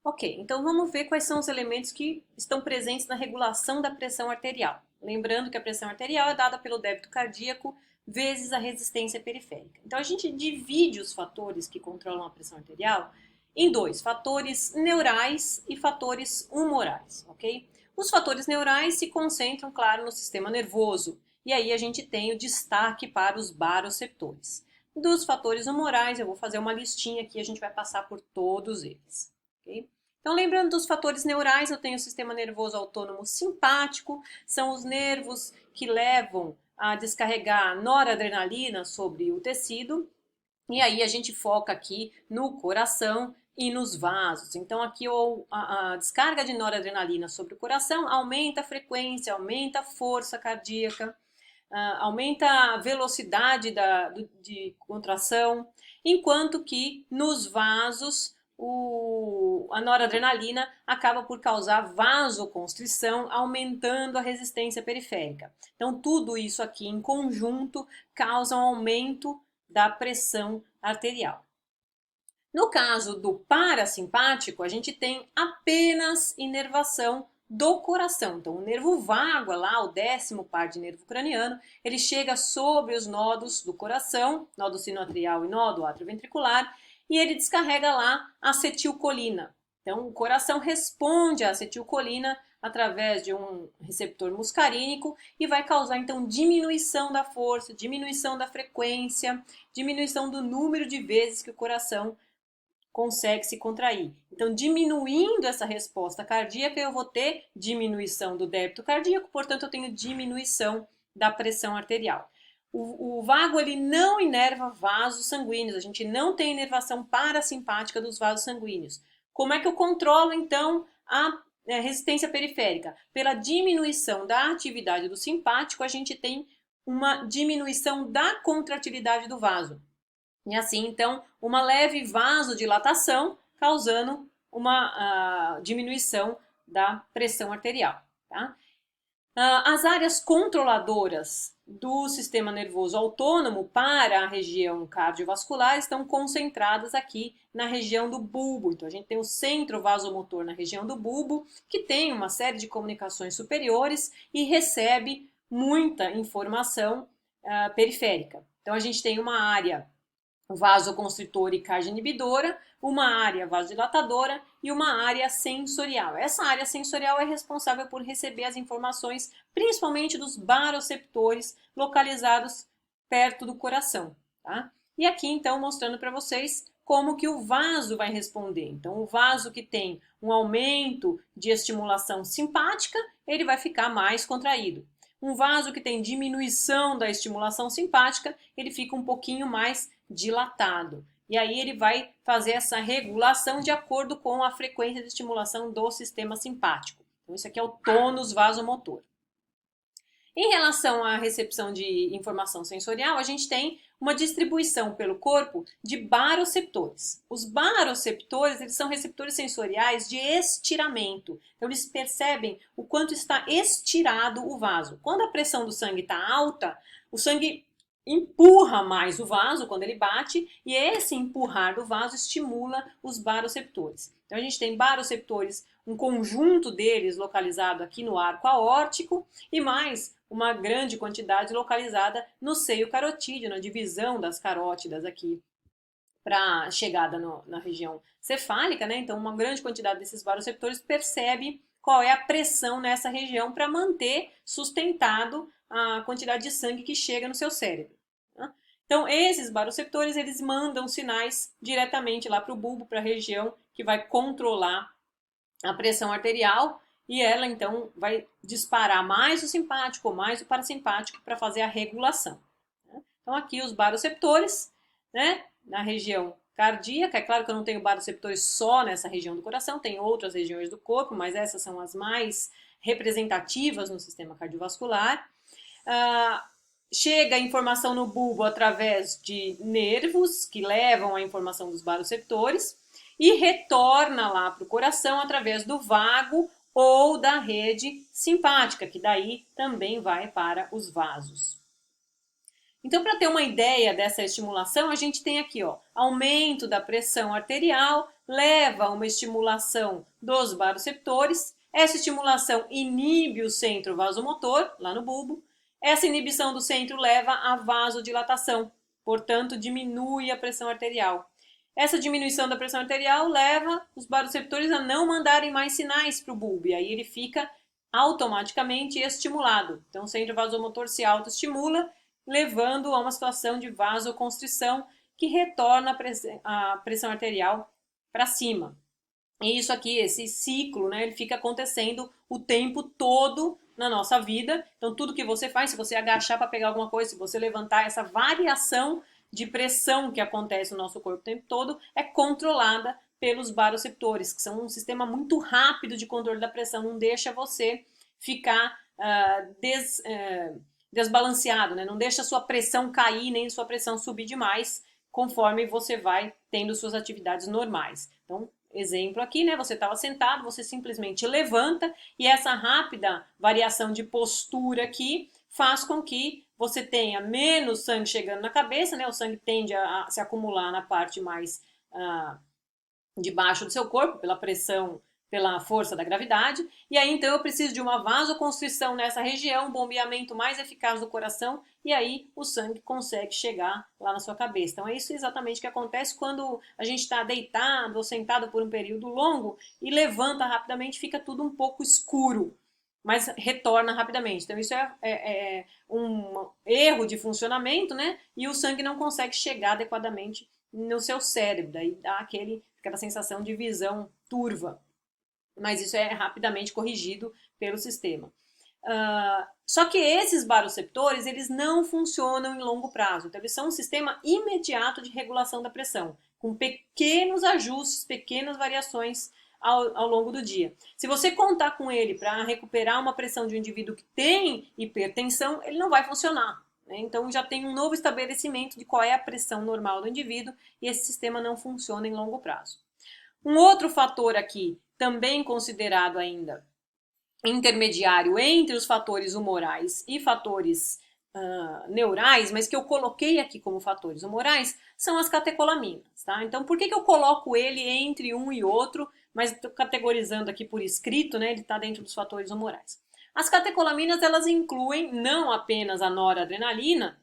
Ok, então vamos ver quais são os elementos que estão presentes na regulação da pressão arterial. Lembrando que a pressão arterial é dada pelo débito cardíaco vezes a resistência periférica. Então a gente divide os fatores que controlam a pressão arterial em dois, fatores neurais e fatores humorais, ok? Os fatores neurais se concentram, claro, no sistema nervoso, e aí a gente tem o destaque para os baroreceptores. Dos fatores humorais, eu vou fazer uma listinha aqui, a gente vai passar por todos eles. Okay? Então, lembrando dos fatores neurais, eu tenho o sistema nervoso autônomo simpático, são os nervos que levam a descarregar noradrenalina sobre o tecido, e aí a gente foca aqui no coração e nos vasos. Então, aqui a descarga de noradrenalina sobre o coração aumenta a frequência, aumenta a força cardíaca, aumenta a velocidade de contração, enquanto que nos vasos a noradrenalina acaba por causar vasoconstrição, aumentando a resistência periférica. Então, tudo isso aqui em conjunto causa um aumento da pressão arterial. No caso do parasimpático, a gente tem apenas inervação do coração. Então, o nervo vago, lá, o 10º par de nervo craniano, ele chega sobre os nodos do coração, nódo sinoatrial e nódo atrioventricular, e ele descarrega lá acetilcolina. Então, o coração responde à acetilcolina através de um receptor muscarínico e vai causar, então, diminuição da força, diminuição da frequência, diminuição do número de vezes que o coração consegue se contrair. Então, diminuindo essa resposta cardíaca, eu vou ter diminuição do débito cardíaco, portanto, eu tenho diminuição da pressão arterial. O vago ele não inerva vasos sanguíneos, a gente não tem inervação parasimpática dos vasos sanguíneos. Como é que eu controlo, então, a resistência periférica? Pela diminuição da atividade do simpático, a gente tem uma diminuição da contratilidade do vaso. E assim, então, uma leve vasodilatação, causando uma diminuição da pressão arterial. Tá? As áreas controladoras do sistema nervoso autônomo para a região cardiovascular estão concentradas aqui na região do bulbo. Então, a gente tem o centro vasomotor na região do bulbo, que tem uma série de comunicações superiores e recebe muita informação periférica. Então, a gente tem uma área vasoconstritora e carga inibidora, uma área vasodilatadora e uma área sensorial. Essa área sensorial é responsável por receber as informações, principalmente dos baroreceptores localizados perto do coração. Tá? E aqui, então, mostrando para vocês como que o vaso vai responder. Então, o vaso que tem um aumento de estimulação simpática, ele vai ficar mais contraído. Um vaso que tem diminuição da estimulação simpática, ele fica um pouquinho mais dilatado. E aí ele vai fazer essa regulação de acordo com a frequência de estimulação do sistema simpático. Então, isso aqui é o tônus vasomotor. Em relação à recepção de informação sensorial, a gente tem uma distribuição pelo corpo de baroreceptores. Os baroreceptores, eles são receptores sensoriais de estiramento. Então, eles percebem o quanto está estirado o vaso. Quando a pressão do sangue está alta, o sangue empurra mais o vaso quando ele bate, e esse empurrar do vaso estimula os baroreceptores. Então, a gente tem baroreceptores, um conjunto deles localizado aqui no arco aórtico, e mais uma grande quantidade localizada no seio carotídeo, na divisão das carótidas aqui, para a chegada na região cefálica, né? Então, uma grande quantidade desses baroreceptores percebe qual é a pressão nessa região para manter sustentado a quantidade de sangue que chega no seu cérebro. Tá? Então, esses baroreceptores, eles mandam sinais diretamente lá para o bulbo, para a região que vai controlar a pressão arterial, e ela, então, vai disparar mais o simpático ou mais o parasimpático para fazer a regulação. Então, aqui os baroreceptores, né, na região cardíaca. É claro que eu não tenho baroreceptores só nessa região do coração, tem outras regiões do corpo, mas essas são as mais representativas no sistema cardiovascular. Chega a informação no bulbo através de nervos que levam a informação dos baroreceptores e retorna lá para o coração através do vago ou da rede simpática, que daí também vai para os vasos. Então, para ter uma ideia dessa estimulação, a gente tem aqui, ó, aumento da pressão arterial, leva a uma estimulação dos baroreceptores. Essa estimulação inibe o centro vasomotor, lá no bulbo. Essa inibição do centro leva à vasodilatação, portanto, diminui a pressão arterial. Essa diminuição da pressão arterial leva os baroreceptores a não mandarem mais sinais para o bulbo, e aí ele fica automaticamente estimulado. Então, o centro vasomotor se autoestimula, levando a uma situação de vasoconstrição que retorna a pressão arterial para cima. E isso aqui, esse ciclo, né, ele fica acontecendo o tempo todo na nossa vida. Então, tudo que você faz, se você agachar para pegar alguma coisa, se você levantar, essa variação de pressão que acontece no nosso corpo o tempo todo é controlada pelos baroreceptores, que são um sistema muito rápido de controle da pressão, não deixa você ficar desbalanceado, né? Não deixa a sua pressão cair, nem a sua pressão subir demais, conforme você vai tendo suas atividades normais. Então, exemplo aqui, né? Você estava sentado, você simplesmente levanta e essa rápida variação de postura aqui faz com que você tenha menos sangue chegando na cabeça, né? O sangue tende a se acumular na parte mais de baixo do seu corpo, pela pressão, pela força da gravidade, e aí então eu preciso de uma vasoconstrição nessa região, um bombeamento mais eficaz do coração, e aí o sangue consegue chegar lá na sua cabeça. Então é isso exatamente que acontece quando a gente está deitado ou sentado por um período longo e levanta rapidamente, fica tudo um pouco escuro, mas retorna rapidamente. Então isso é um erro de funcionamento, né? E o sangue não consegue chegar adequadamente no seu cérebro, daí dá aquela sensação de visão turva. Mas isso é rapidamente corrigido pelo sistema. Só que esses baroreceptores, eles não funcionam em longo prazo. Então, eles são um sistema imediato de regulação da pressão, com pequenos ajustes, pequenas variações ao longo do dia. Se você contar com ele para recuperar uma pressão de um indivíduo que tem hipertensão, ele não vai funcionar. Né? Então, já tem um novo estabelecimento de qual é a pressão normal do indivíduo e esse sistema não funciona em longo prazo. Um outro fator aqui, também considerado ainda intermediário entre os fatores humorais e fatores neurais, mas que eu coloquei aqui como fatores humorais, são as catecolaminas. Tá? Então, por que eu coloco ele entre um e outro, mas estou categorizando aqui por escrito, né? Ele está dentro dos fatores humorais. As catecolaminas, elas incluem não apenas a noradrenalina,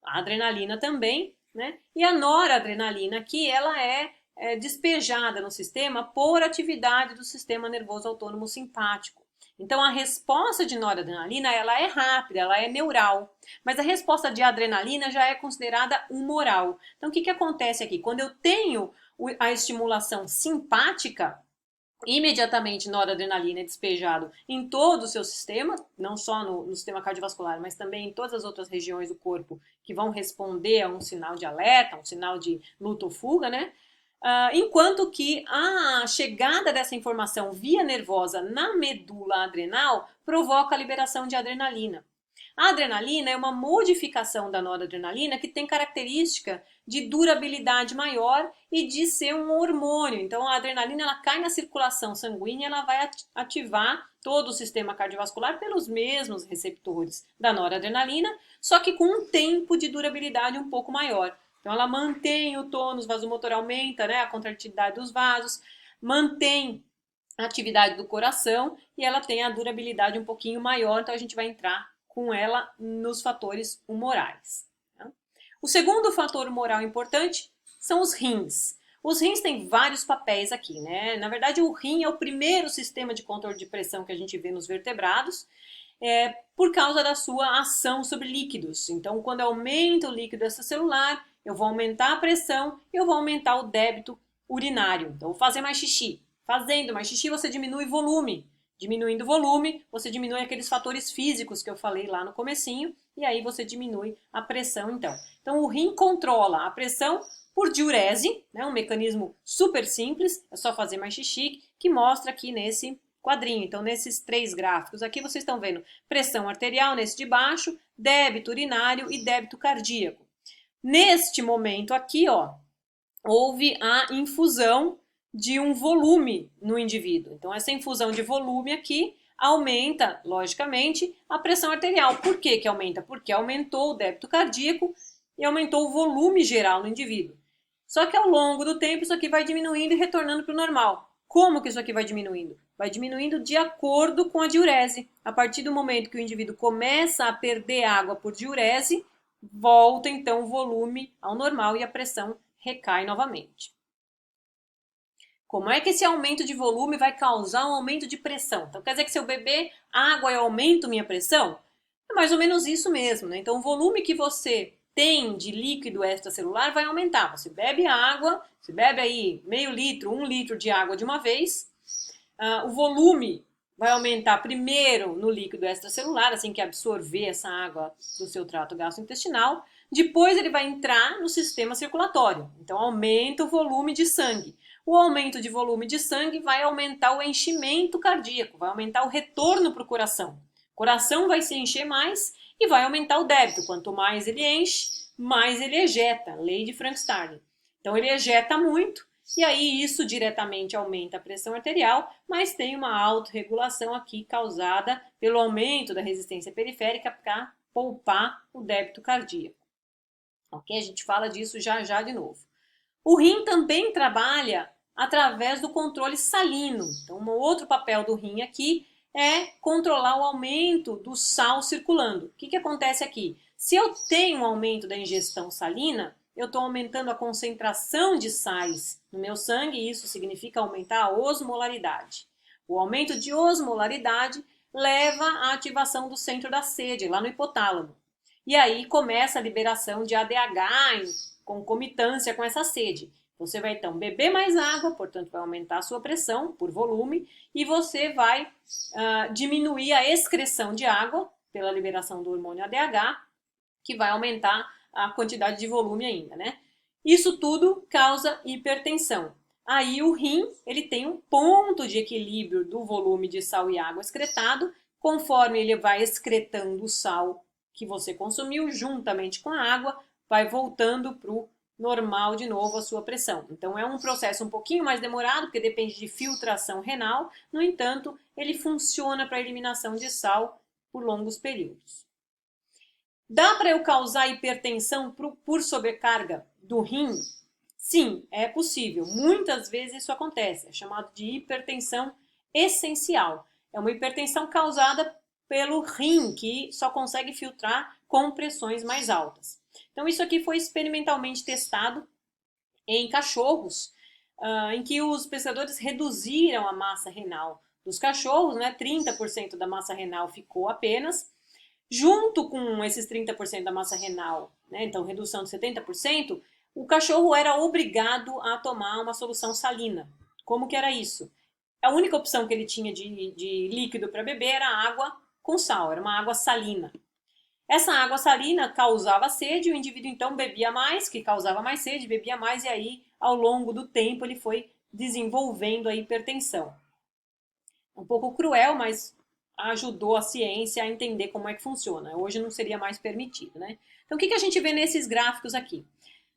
a adrenalina também, né? E a noradrenalina aqui, ela é despejada no sistema por atividade do sistema nervoso autônomo simpático. Então, a resposta de noradrenalina, ela é rápida, ela é neural, mas a resposta de adrenalina já é considerada humoral. Então, o que acontece aqui? Quando eu tenho a estimulação simpática, imediatamente noradrenalina é despejado em todo o seu sistema, não só no sistema cardiovascular, mas também em todas as outras regiões do corpo que vão responder a um sinal de alerta, um sinal de luta ou fuga, né? Enquanto que a chegada dessa informação via nervosa na medula adrenal provoca a liberação de adrenalina. A adrenalina é uma modificação da noradrenalina que tem característica de durabilidade maior e de ser um hormônio. Então, a adrenalina ela cai na circulação sanguínea, ela vai ativar todo o sistema cardiovascular pelos mesmos receptores da noradrenalina, só que com um tempo de durabilidade um pouco maior. Então, ela mantém o tônus vasomotor, aumenta, né, a contratividade dos vasos, mantém a atividade do coração e ela tem a durabilidade um pouquinho maior, então a gente vai entrar com ela nos fatores humorais. Tá? O segundo fator humoral importante são os rins. Os rins têm vários papéis aqui, né? Na verdade, o rim é o primeiro sistema de controle de pressão que a gente vê nos vertebrados, por causa da sua ação sobre líquidos. Então, quando aumenta o líquido extracelular, eu vou aumentar a pressão e eu vou aumentar o débito urinário. Então, vou fazer mais xixi. Fazendo mais xixi, você diminui volume. Diminuindo o volume, você diminui aqueles fatores físicos que eu falei lá no comecinho, e aí você diminui a pressão, então. Então, o rim controla a pressão por diurese, né, um mecanismo super simples, é só fazer mais xixi, que mostra aqui nesse quadrinho. Então, nesses 3 gráficos aqui, vocês estão vendo pressão arterial nesse de baixo, débito urinário e débito cardíaco. Neste momento aqui, ó, houve a infusão de um volume no indivíduo. Então, essa infusão de volume aqui aumenta, logicamente, a pressão arterial. Por que que aumenta? Porque aumentou o débito cardíaco e aumentou o volume geral no indivíduo. Só que ao longo do tempo isso aqui vai diminuindo e retornando para o normal. Como que isso aqui vai diminuindo? Vai diminuindo de acordo com a diurese. A partir do momento que o indivíduo começa a perder água por diurese, volta então o volume ao normal e a pressão recai novamente. Como é que esse aumento de volume vai causar um aumento de pressão? Então quer dizer que se eu beber água eu aumento minha pressão? É mais ou menos isso mesmo, né? Então o volume que você tem de líquido extracelular vai aumentar. Você bebe água, você bebe aí meio litro, 1 litro de água de uma vez, o volume vai aumentar primeiro no líquido extracelular, assim que absorver essa água do seu trato gastrointestinal. Depois ele vai entrar no sistema circulatório. Então aumenta o volume de sangue. O aumento de volume de sangue vai aumentar o enchimento cardíaco, vai aumentar o retorno para o coração. O coração vai se encher mais e vai aumentar o débito. Quanto mais ele enche, mais ele ejeta. Lei de Frank-Starling. Então ele ejeta muito. E aí isso diretamente aumenta a pressão arterial, mas tem uma autorregulação aqui causada pelo aumento da resistência periférica para poupar o débito cardíaco. Ok? A gente fala disso já já de novo. O rim também trabalha através do controle salino. Então, um outro papel do rim aqui é controlar o aumento do sal circulando. O que acontece aqui? Se eu tenho um aumento da ingestão salina, eu estou aumentando a concentração de sais no meu sangue e isso significa aumentar a osmolaridade. O aumento de osmolaridade leva à ativação do centro da sede, lá no hipotálamo. E aí começa a liberação de ADH em concomitância com essa sede. Você vai então beber mais água, portanto vai aumentar a sua pressão por volume e você vai diminuir a excreção de água pela liberação do hormônio ADH, que vai aumentar a quantidade de volume ainda, né? Isso tudo causa hipertensão. Aí o rim, ele tem um ponto de equilíbrio do volume de sal e água excretado, conforme ele vai excretando o sal que você consumiu juntamente com a água, vai voltando para o normal de novo a sua pressão. Então é um processo um pouquinho mais demorado, porque depende de filtração renal, no entanto, ele funciona para a eliminação de sal por longos períodos. Dá para eu causar hipertensão por sobrecarga do rim? Sim, é possível. Muitas vezes isso acontece. É chamado de hipertensão essencial. É uma hipertensão causada pelo rim, que só consegue filtrar com pressões mais altas. Então, isso aqui foi experimentalmente testado em cachorros, em que os pesquisadores reduziram a massa renal dos cachorros, né? 30% da massa renal ficou apenas. Junto com esses 30% da massa renal, né, então redução de 70%, o cachorro era obrigado a tomar uma solução salina. Como que era isso? A única opção que ele tinha de líquido para beber era água com sal, era uma água salina. Essa água salina causava sede, o indivíduo então bebia mais, que causava mais sede, bebia mais, e aí, ao longo do tempo, ele foi desenvolvendo a hipertensão. Um pouco cruel, mas ajudou a ciência a entender como é que funciona. Hoje não seria mais permitido, né? Então, o que a gente vê nesses gráficos aqui?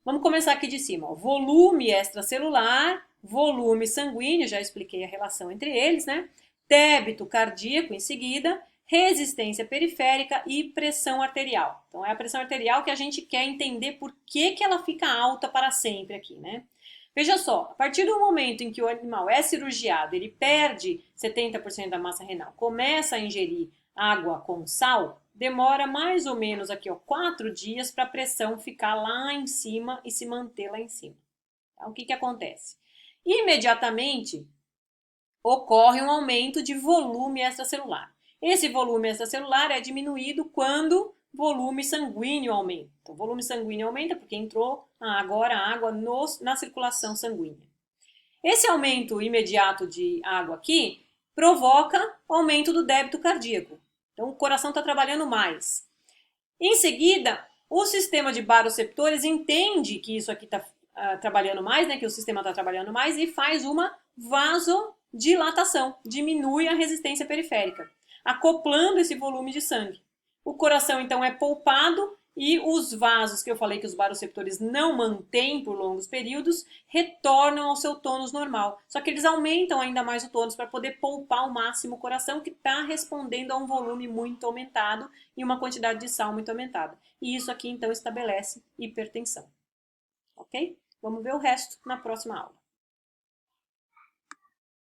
Vamos começar aqui de cima. Ó. Volume extracelular, volume sanguíneo, já expliquei a relação entre eles, né? Débito cardíaco em seguida, resistência periférica e pressão arterial. Então, é a pressão arterial que a gente quer entender por que ela fica alta para sempre aqui, né? Veja só, a partir do momento em que o animal é cirurgiado, ele perde 70% da massa renal, começa a ingerir água com sal, demora mais ou menos aqui, ó, 4 dias para a pressão ficar lá em cima e se manter lá em cima. Tá? O que acontece? Imediatamente ocorre um aumento de volume extracelular. Esse volume extracelular é diminuído quando o volume sanguíneo aumenta. Então, o volume sanguíneo aumenta porque entrou agora a água na circulação sanguínea. Esse aumento imediato de água aqui provoca o aumento do débito cardíaco. Então, o coração está trabalhando mais. Em seguida, o sistema de baroreceptores entende que isso aqui está trabalhando mais, né, que o sistema está trabalhando mais, e faz uma vasodilatação, diminui a resistência periférica, acoplando esse volume de sangue. O coração, então, é poupado E os vasos que eu falei que os baroreceptores não mantêm por longos períodos, retornam ao seu tônus normal. Só que eles aumentam ainda mais o tônus para poder poupar ao máximo o coração, que está respondendo a um volume muito aumentado e uma quantidade de sal muito aumentada. E isso aqui, então, estabelece hipertensão. Ok? Vamos ver o resto na próxima aula.